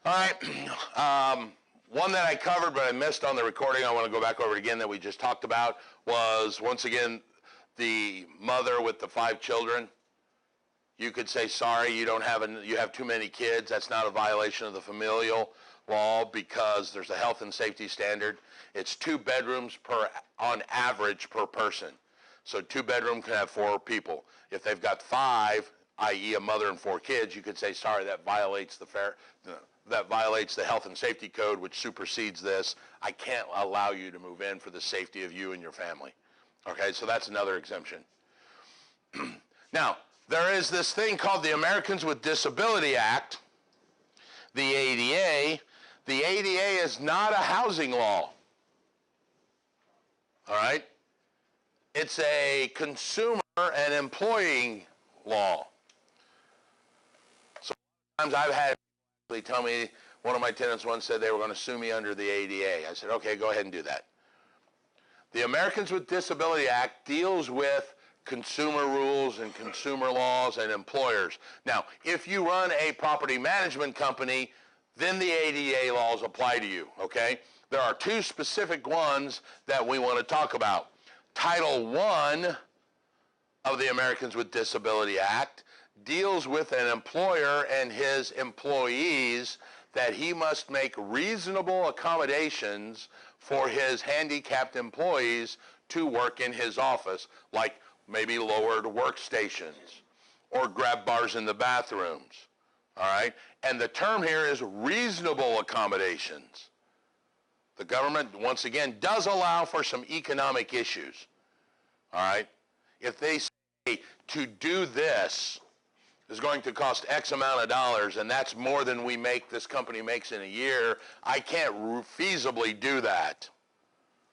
All right. One that I covered but I missed on the recording, I want to go back over it again, that we just talked about, was once again the mother with the 5 children. You could say, sorry, you have too many kids. That's not a violation of the familial law because there's a health and safety standard. It's 2 bedrooms on average per person. So 2 bedroom can have 4 people. If they've got 5, i.e. a mother and 4 kids, you could say, sorry, that violates the health and safety code, which supersedes this. I can't allow you to move in for the safety of you and your family. Okay, so that's another exemption. Now, there is this thing called the Americans with Disability Act, the ADA. The ADA is not a housing law. All right? It's a consumer and employing law. So sometimes I've had people tell me, one of my tenants once said they were going to sue me under the ADA. I said, okay, go ahead and do that. The Americans with Disability Act deals with consumer rules and consumer laws and employers. Now, if you run a property management company, then the ADA laws apply to you, okay? There are 2 specific ones that we want to talk about. Title I of the Americans with Disability Act deals with an employer and his employees that he must make reasonable accommodations for his handicapped employees to work in his office, like maybe lowered workstations or grab bars in the bathrooms, all right? And the term here is reasonable accommodations. The government, once again, does allow for some economic issues, all right? If they say to do this is going to cost X amount of dollars, and that's more than this company makes in a year, I can't feasibly do that.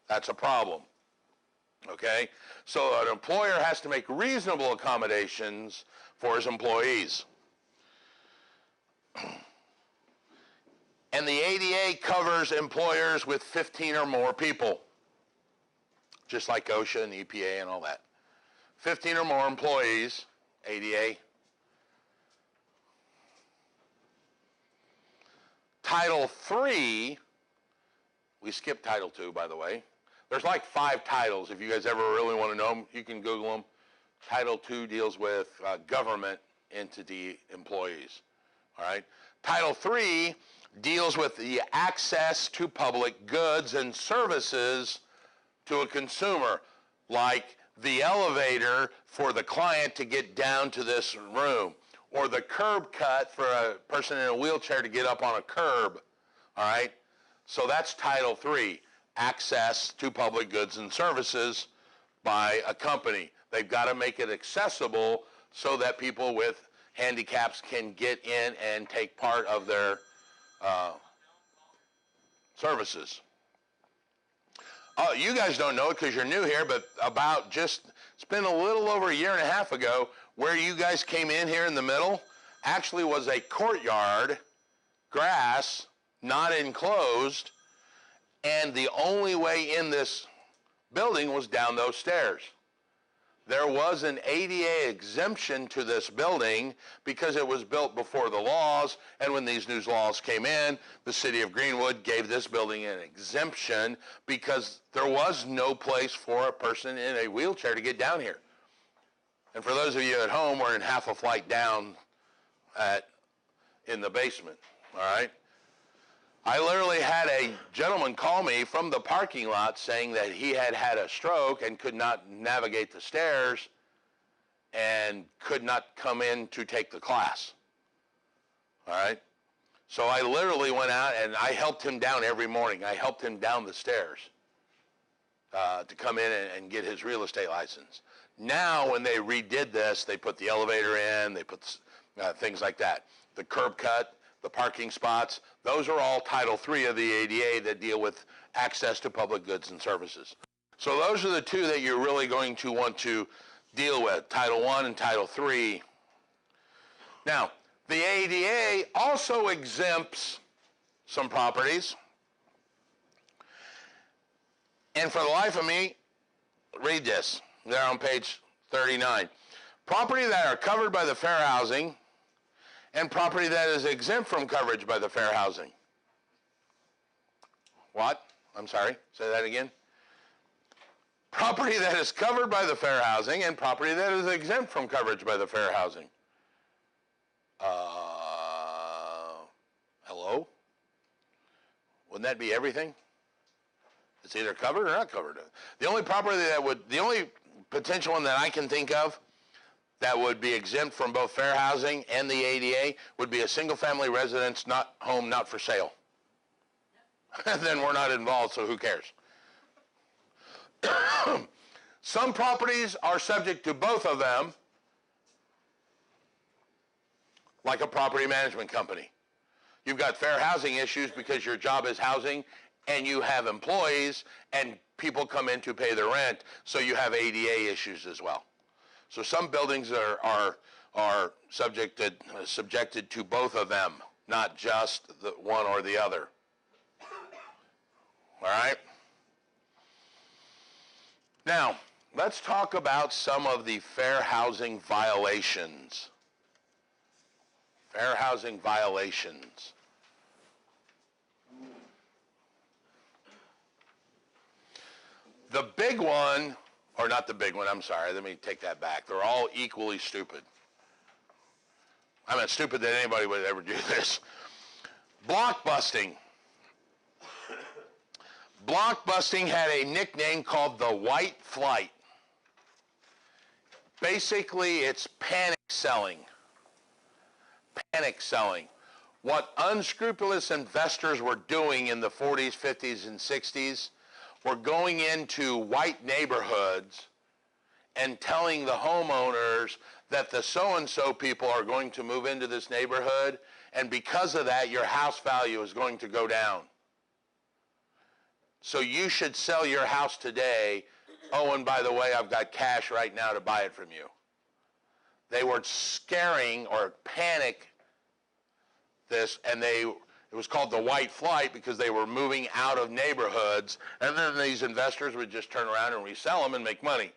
That's a problem, okay? So an employer has to make reasonable accommodations for his employees. And the ADA covers employers with 15 or more people, just like OSHA and EPA and all that. 15 or more employees, ADA. Title III, we skipped Title II, by the way. There's like 5 titles. If you guys ever really want to know them, you can Google them. Title II deals with government entity employees, all right? Title III deals with the access to public goods and services to a consumer, like the elevator for the client to get down to this room, or the curb cut for a person in a wheelchair to get up on a curb, all right? So that's Title III, access to public goods and services by a company. They've got to make it accessible so that people with handicaps can get in and take part of their services. Oh, you guys don't know it because you're new here, but it's been a little over a year and a half ago, where you guys came in here in the middle actually was a courtyard, grass, not enclosed, and the only way in this building was down those stairs. There was an ADA exemption to this building because it was built before the laws, and when these new laws came in, the city of Greenwood gave this building an exemption because there was no place for a person in a wheelchair to get down here. And for those of you at home, we're in half a flight down in the basement, all right? I literally had a gentleman call me from the parking lot saying that he had had a stroke and could not navigate the stairs and could not come in to take the class, all right? So I literally went out and I helped him down every morning. I helped him down the stairs to come in and get his real estate license. Now, when they redid this, they put the elevator in, they put things like that. The curb cut, the parking spots, those are all Title III of the ADA that deal with access to public goods and services. So those are the 2 that you're really going to want to deal with, Title I and Title III. Now, the ADA also exempts some properties. And for the life of me, read this. They're on page 39. Property that are covered by the Fair Housing and property that is exempt from coverage by the fair housing. What? I'm sorry, say that again. Property that is covered by the fair housing and property that is exempt from coverage by the fair housing. Hello? Wouldn't that be everything? It's either covered or not covered. The only potential one that I can think of that would be exempt from both fair housing and the ADA would be a single-family residence, home not for sale. Then we're not involved, so who cares? Some properties are subject to both of them, like a property management company. You've got fair housing issues because your job is housing and you have employees and people come in to pay their rent, so you have ADA issues as well. So some buildings are subjected to both of them, not just the one or the other. All right? Now, let's talk about some of the fair housing violations. Fair housing violations. The big one, or not the big one, I'm sorry, let me take that back. They're all equally stupid. I'm not stupid that anybody would ever do this. Blockbusting. Blockbusting had a nickname called the White Flight. Basically, it's panic selling. Panic selling. What unscrupulous investors were doing in the 40s, 50s, and 60s were going into white neighborhoods and telling the homeowners that the so-and-so people are going to move into this neighborhood, and because of that, your house value is going to go down. So you should sell your house today. Oh, and by the way, I've got cash right now to buy it from you. They were scaring or panic this, and it was called the White Flight because they were moving out of neighborhoods, and then these investors would just turn around and resell them and make money.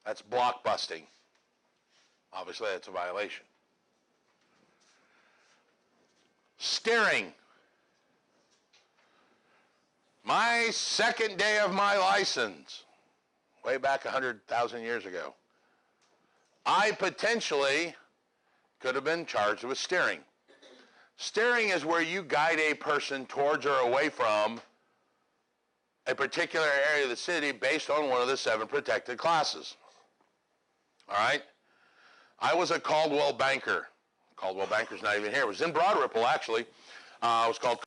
That's blockbusting. Obviously, that's a violation. Steering. My second day of my license, way back 100,000 years ago, I potentially could have been charged with steering. Steering is where you guide a person towards or away from a particular area of the city based on one of the 7 protected classes. All right? I was a Caldwell banker. Caldwell banker's not even here. It was in Broad Ripple, actually. It was called.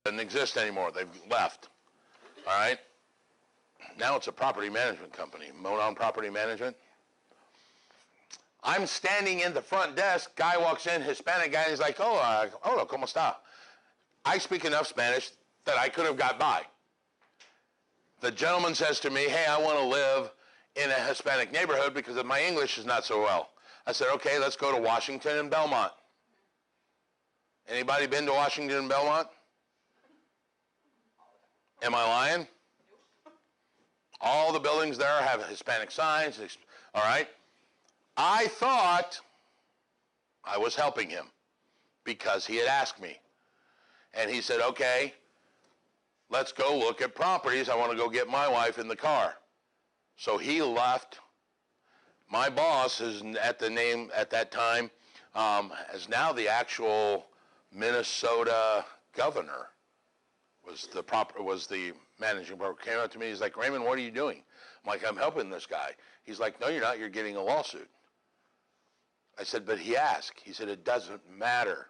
Doesn't exist anymore. They've left. All right? Now it's a property management company, Monon Property Management. I'm standing in the front desk. Guy walks in, Hispanic guy, and he's like, hola, ¿cómo está? I speak enough Spanish that I could have got by. The gentleman says to me, hey, I want to live in a Hispanic neighborhood because my English is not so well. I said, okay, let's go to Washington and Belmont. Anybody been to Washington and Belmont? Am I lying? All the buildings there have Hispanic signs. All right? I thought I was helping him because he had asked me. And he said, okay, let's go look at properties. I want to go get my wife in the car. So he left. My boss is at that time, is now the actual Minnesota governor. Was the managing broker. Came up to me, he's like, Raymond, what are you doing? I'm like, I'm helping this guy. He's like, no, you're not, you're getting a lawsuit. I said, but he asked. He said, it doesn't matter.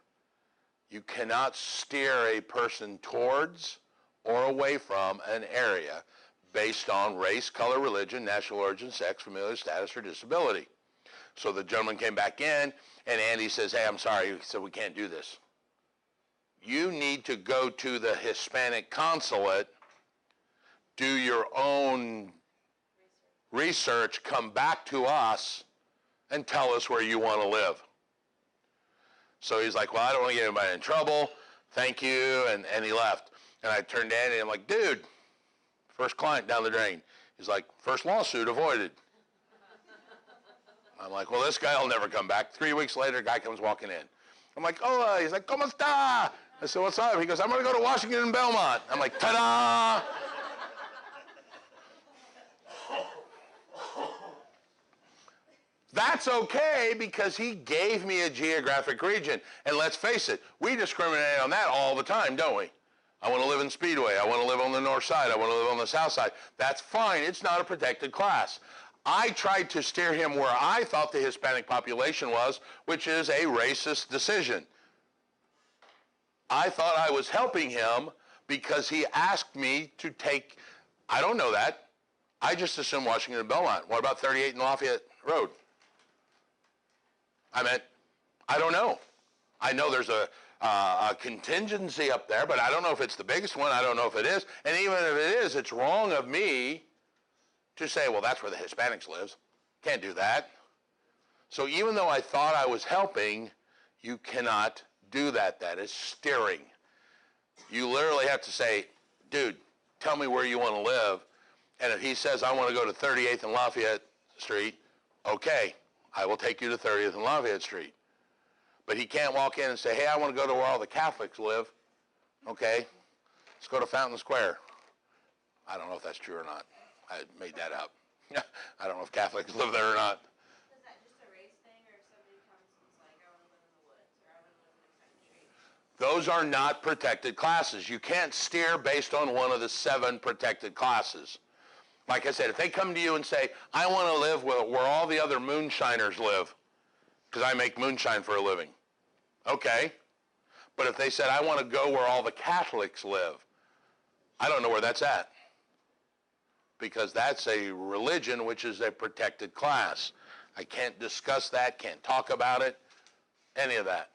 You cannot steer a person towards or away from an area based on race, color, religion, national origin, sex, familial status, or disability. So the gentleman came back in, and Andy says, hey, I'm sorry. He said, we can't do this. You need to go to the Hispanic consulate, do your own research, come back to us, and tell us where you want to live. So he's like, well, I don't want to get anybody in trouble. Thank you. And he left. And I turned to Andy, and I'm like, dude, first client down the drain. He's like, first lawsuit avoided. I'm like, well, this guy will never come back. 3 weeks later, a guy comes walking in. I'm like, oh, he's like, ¿Cómo está? I said, what's up? He goes, I'm going to go to Washington and Belmont. I'm like, ta-da! That's okay because he gave me a geographic region. And let's face it, we discriminate on that all the time, don't we? I want to live in Speedway. I want to live on the north side. I want to live on the south side. That's fine. It's not a protected class. I tried to steer him where I thought the Hispanic population was, which is a racist decision. I thought I was helping him because he asked me to take, I don't know that. I just assumed Washington and Belmont. What about 38 and Lafayette Road? I meant, I don't know. I know there's a contingency up there, but I don't know if it's the biggest one. I don't know if it is. And even if it is, it's wrong of me to say, well, that's where the Hispanics live. Can't do that. So even though I thought I was helping, you cannot do that. That is steering. You literally have to say, dude, tell me where you want to live. And if he says, I want to go to 38th and Lafayette Street, okay, I will take you to 30th and Lafayette Street. But he can't walk in and say, hey, I want to go to where all the Catholics live. Okay, let's go to Fountain Square. I don't know if that's true or not. I made that up. I don't know if Catholics live there or not. Is that just a race thing, or if somebody comes and is like, I want to live in the woods, or I want to live in the country? Those are not protected classes. You can't steer based on one of the 7 protected classes. Like I said, if they come to you and say, I want to live where all the other moonshiners live, because I make moonshine for a living. Okay. But if they said, I want to go where all the Catholics live, I don't know where that's at. Because that's a religion which is a protected class. I can't discuss that, can't talk about it, any of that.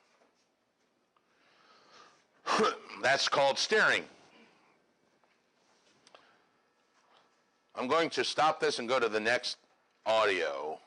That's called steering. I'm going to stop this and go to the next audio.